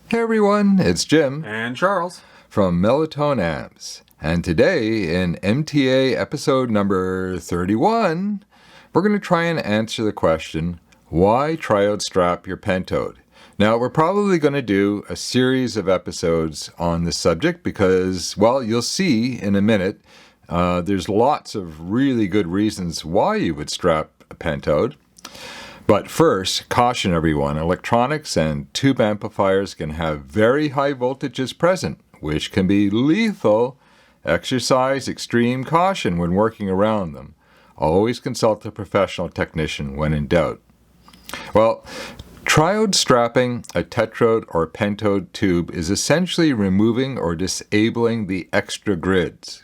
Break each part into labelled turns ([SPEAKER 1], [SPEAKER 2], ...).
[SPEAKER 1] Hey everyone, it's Jim
[SPEAKER 2] And Charles
[SPEAKER 1] from Mellow Amps. And today in MTA episode number 31, we're going to try and answer the question, why Triode strap your Pentode? Now, we're probably going to do a series of episodes on this subject because, well, you'll see in a minute, there's lots of really good reasons why you would strap a Pentode. But first, caution everyone, electronics and tube amplifiers can have very high voltages present, which can be lethal. Exercise extreme caution when working around them. Always consult a professional technician when in doubt. Well, triode strapping a tetrode or pentode tube is essentially removing or disabling the extra grids.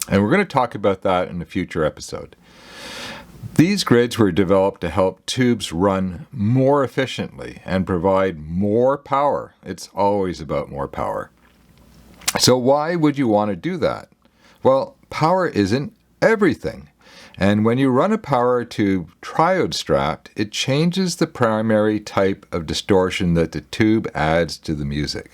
[SPEAKER 1] And we're going to talk about that in a future episode. These grids were developed to help tubes run more efficiently and provide more power. It's always about more power. So why would you want to do that? Well, power isn't everything. And when you run a power tube triode strapped, it changes the primary type of distortion that the tube adds to the music.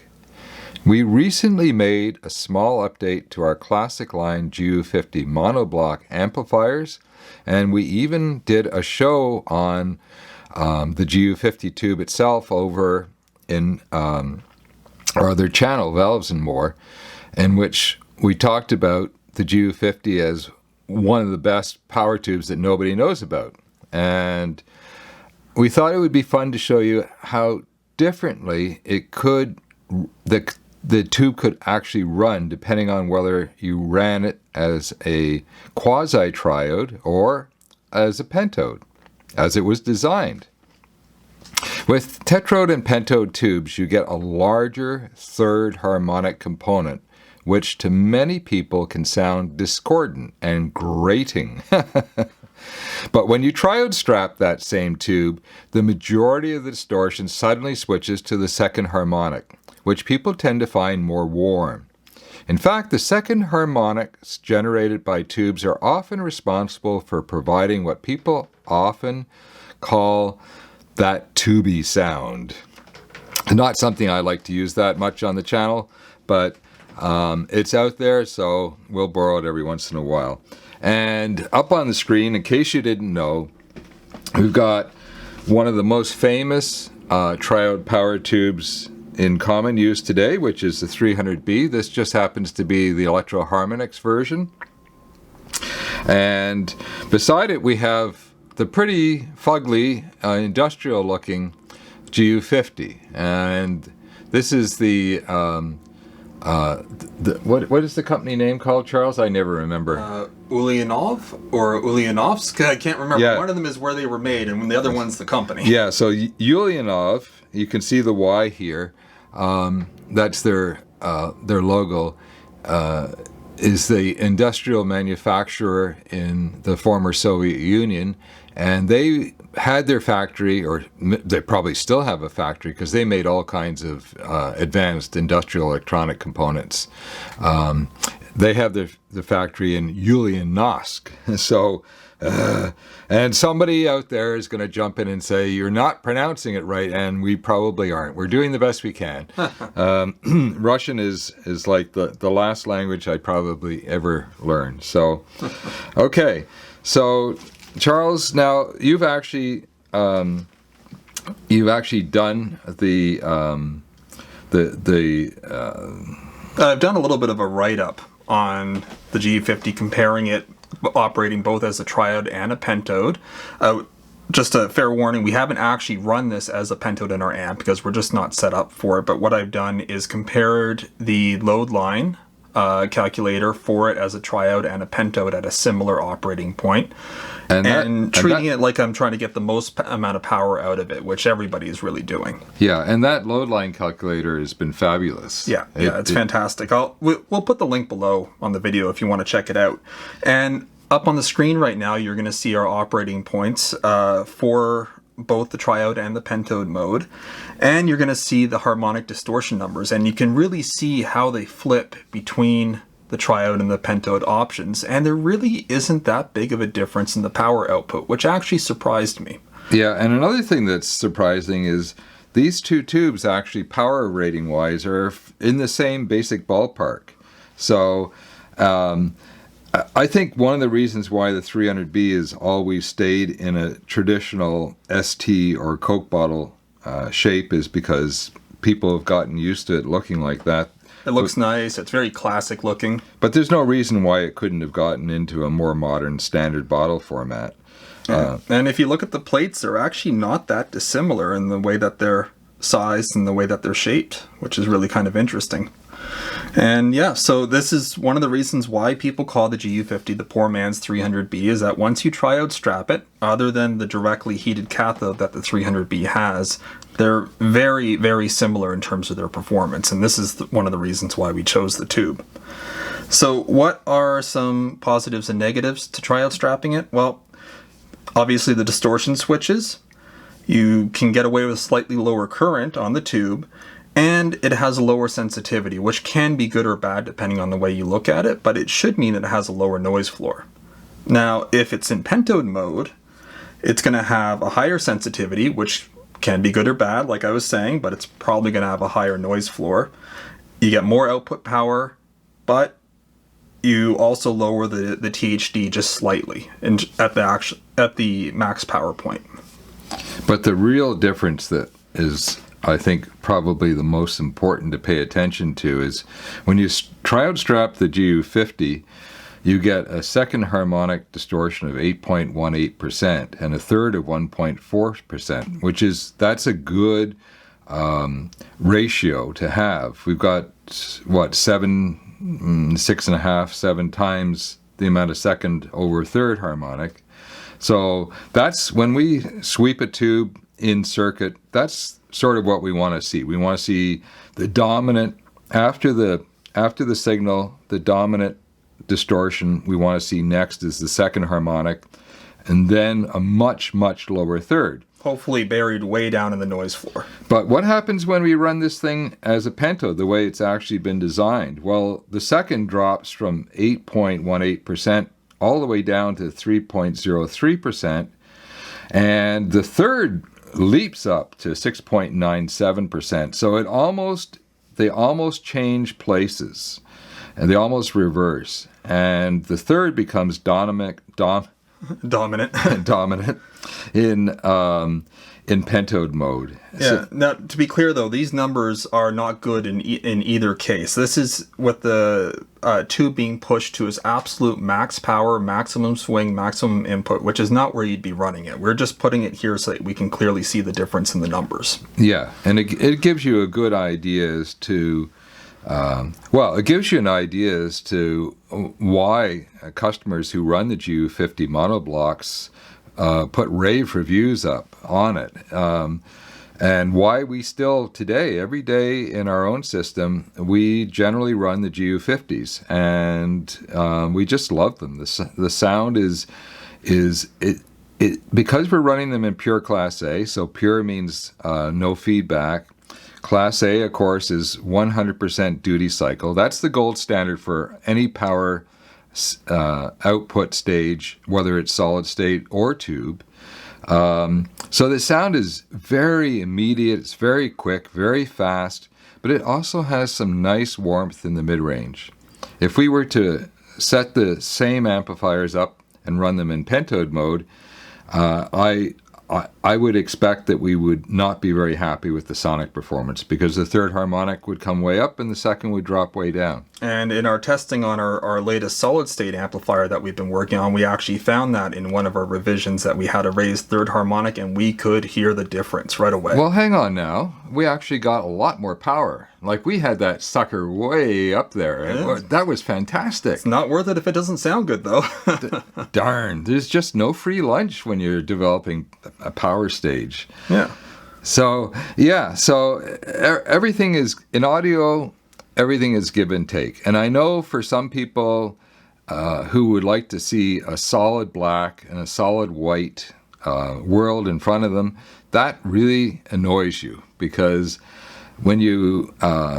[SPEAKER 1] We recently made a small update to our classic line GU50 monoblock amplifiers, and we even did a show on the GU50 tube itself over in our other channel, Valves and More, in which we talked about the GU50 as one of the best power tubes that nobody knows about. And we thought it would be fun to show you how differently it could, the tube could actually run depending on whether you ran it as a quasi-triode or as a pentode, as it was designed. With tetrode and pentode tubes, you get a larger third harmonic component, which to many people can sound discordant and grating. But when you triode strap that same tube, the majority of the distortion suddenly switches to the second harmonic, which people tend to find more warm. In fact, the second harmonics generated by tubes are often responsible for providing what people often call that tubey sound. Not something I like to use that much on the channel, but it's out there, so we'll borrow it every once in a while. And up on the screen, in case you didn't know, we've got one of the most famous triode power tubes in common use today, which is the 300B. This just happens to be the Electro Harmonix version. And beside it, we have the pretty fugly, industrial looking GU50. And this is the what is the company name called, Charles? I never remember.
[SPEAKER 2] Ulyanov or Ulyanovsk? I can't remember.
[SPEAKER 1] Yeah.
[SPEAKER 2] One of them is where they were made, and the other one's the company.
[SPEAKER 1] Yeah, so Ulyanov, you can see the Y here. That's their logo. Is the industrial manufacturer in the former Soviet Union, and they had their factory, or they probably still have a factory, because they made all kinds of advanced industrial electronic components. They have the factory in Ulyanovsk. So, and somebody out there is going to jump in and say, you're not pronouncing it right, and we probably aren't. We're doing the best we can. Russian is like the last language I probably ever learned. So, okay. So, Charles, now you've actually done the
[SPEAKER 2] I've done a little bit of a write-up on the G50, comparing it, operating both as a triode and a pentode. Just a fair warning, we haven't actually run this as a pentode in our amp because we're just not set up for it. But what I've done is compared the load line calculator for it as a triode and a pentode at a similar operating point, and treating it like I'm trying to get the most amount of power out of it, which everybody is really doing.
[SPEAKER 1] Yeah, and that load line calculator has been fabulous.
[SPEAKER 2] Yeah, it's fantastic. We'll put the link below on the video if you want to check it out. And up on the screen right now, you're going to see our operating points for both the triode and the pentode mode, and you're going to see the harmonic distortion numbers, and you can really see how they flip between the triode and the pentode options, and there really isn't that big of a difference in the power output, which actually surprised me.
[SPEAKER 1] Yeah, and another thing that's surprising is these two tubes actually, power rating wise, are in the same basic ballpark. So I think one of the reasons why the 300B has always stayed in a traditional ST or Coke bottle shape is because people have gotten used to it looking like that.
[SPEAKER 2] It looks nice. It's very classic looking.
[SPEAKER 1] But there's no reason why it couldn't have gotten into a more modern standard bottle format.
[SPEAKER 2] And if you look at the plates, they're actually not that dissimilar in the way that they're sized and the way that they're shaped, which is really kind of interesting. And yeah, so this is one of the reasons why people call the GU50 the poor man's 300B, is that once you triode strap it, other than the directly heated cathode that the 300B has, they're very, very similar in terms of their performance. And this is one of the reasons why we chose the tube. So what are some positives and negatives to triode strapping it? Well, obviously the distortion switches. You can get away with slightly lower current on the tube, and it has a lower sensitivity, which can be good or bad depending on the way you look at it, but it should mean it has a lower noise floor. Now, if it's in Pentode mode, it's going to have a higher sensitivity, which can be good or bad, like I was saying, but it's probably going to have a higher noise floor. You get more output power, but you also lower the THD just slightly at the max power point.
[SPEAKER 1] But the real difference that is, I think, probably the most important to pay attention to is when you triode strap the GU50, you get a second harmonic distortion of 8.18% and a third of 1.4%, that's a good ratio to have. We've got, 6.5, 7 times the amount of second over third harmonic. So that's when we sweep a tube in circuit, that's sort of what we want to see. We want to see the dominant, after the signal, the dominant distortion we want to see next is the second harmonic, and then a much, much lower third.
[SPEAKER 2] Hopefully buried way down in the noise floor.
[SPEAKER 1] But what happens when we run this thing as a Pentode, the way it's actually been designed? Well, the second drops from 8.18% all the way down to 3.03%, and the third leaps up to 6.97%. So they almost change places, and they almost reverse. And the third becomes dominant in Pentode mode.
[SPEAKER 2] Yeah. So, now, to be clear though, these numbers are not good in either case. This is with the tube being pushed to its absolute max power, maximum swing, maximum input, which is not where you'd be running it. We're just putting it here so that we can clearly see the difference in the numbers.
[SPEAKER 1] Yeah, and it gives you a good idea as to it gives you an idea as to why customers who run the GU50 monoblocks put rave reviews up on it, and why we still today, every day in our own system, we generally run the GU50s, and we just love them. The sound is because we're running them in pure Class A, so pure means no feedback. Class A, of course, is 100% duty cycle. That's the gold standard for any power output stage, whether it's solid state or tube. So the sound is very immediate, it's very quick, very fast, but it also has some nice warmth in the mid-range. If we were to set the same amplifiers up and run them in Pentode mode, I would expect that we would not be very happy with the sonic performance, because the third harmonic would come way up and the second would drop way down.
[SPEAKER 2] And in our testing on our latest solid-state amplifier that we've been working on, we actually found that in one of our revisions that we had a raised third harmonic, and we could hear the difference right away.
[SPEAKER 1] Well, hang on now. We actually got a lot more power. Like, we had that sucker way up there. That was fantastic.
[SPEAKER 2] It's not worth it if it doesn't sound good, though.
[SPEAKER 1] Darn. There's just no free lunch when you're developing a power stage.
[SPEAKER 2] Yeah.
[SPEAKER 1] So everything is, in audio, everything is give and take. And I know for some people who would like to see a solid black and a solid white world in front of them, that really annoys you, because when you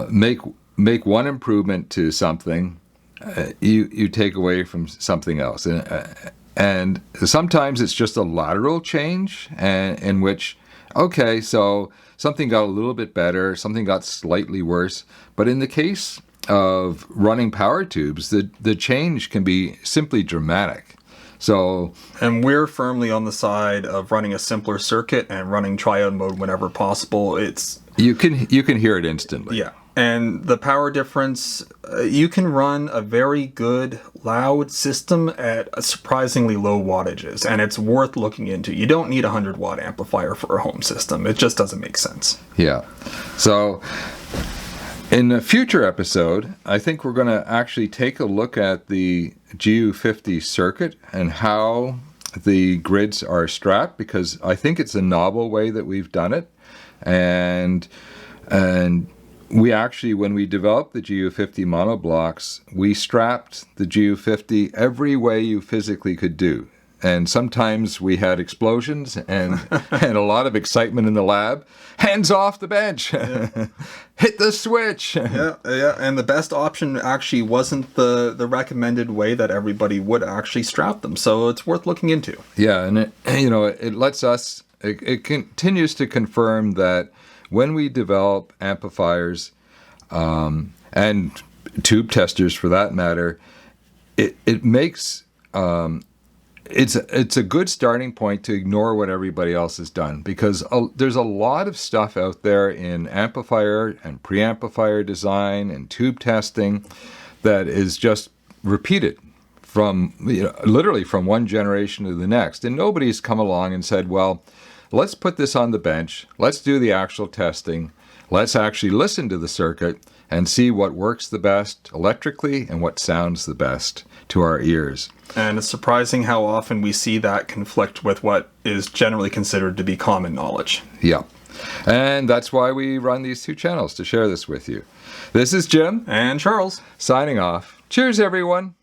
[SPEAKER 1] make one improvement to something, you take away from something else. And sometimes it's just a lateral change in which Okay, so something got a little bit better, something got slightly worse. But in the case of running power tubes, the change can be simply dramatic. So,
[SPEAKER 2] And we're firmly on the side of running a simpler circuit and running triode mode whenever possible. It's
[SPEAKER 1] you can hear it instantly.
[SPEAKER 2] Yeah. And the power difference, you can run a very good loud system at a surprisingly low wattages, and it's worth looking into. You don't need a 100-watt amplifier for a home system. It just doesn't make sense.
[SPEAKER 1] Yeah. So in a future episode, I think we're going to actually take a look at the GU50 circuit and how the grids are strapped, because I think it's a novel way that we've done it. And we actually, when we developed the GU50 monoblocks, we strapped the GU50 every way you physically could do. And sometimes we had explosions and a lot of excitement in the lab. Hands off the bench. Yeah. Hit the switch.
[SPEAKER 2] Yeah. And the best option actually wasn't the recommended way that everybody would actually strap them. So it's worth looking into.
[SPEAKER 1] Yeah, and it lets us, it continues to confirm that when we develop amplifiers and tube testers for that matter, it makes it's a good starting point to ignore what everybody else has done, because there's a lot of stuff out there in amplifier and preamplifier design and tube testing that is just repeated from literally from one generation to the next, and nobody's come along and said, well, let's put this on the bench, let's do the actual testing, let's actually listen to the circuit and see what works the best electrically and what sounds the best to our ears.
[SPEAKER 2] And it's surprising how often we see that conflict with what is generally considered to be common knowledge.
[SPEAKER 1] Yeah. And that's why we run these two channels, to share this with you. This is Jim.
[SPEAKER 2] And Charles.
[SPEAKER 1] Signing off. Cheers, everyone.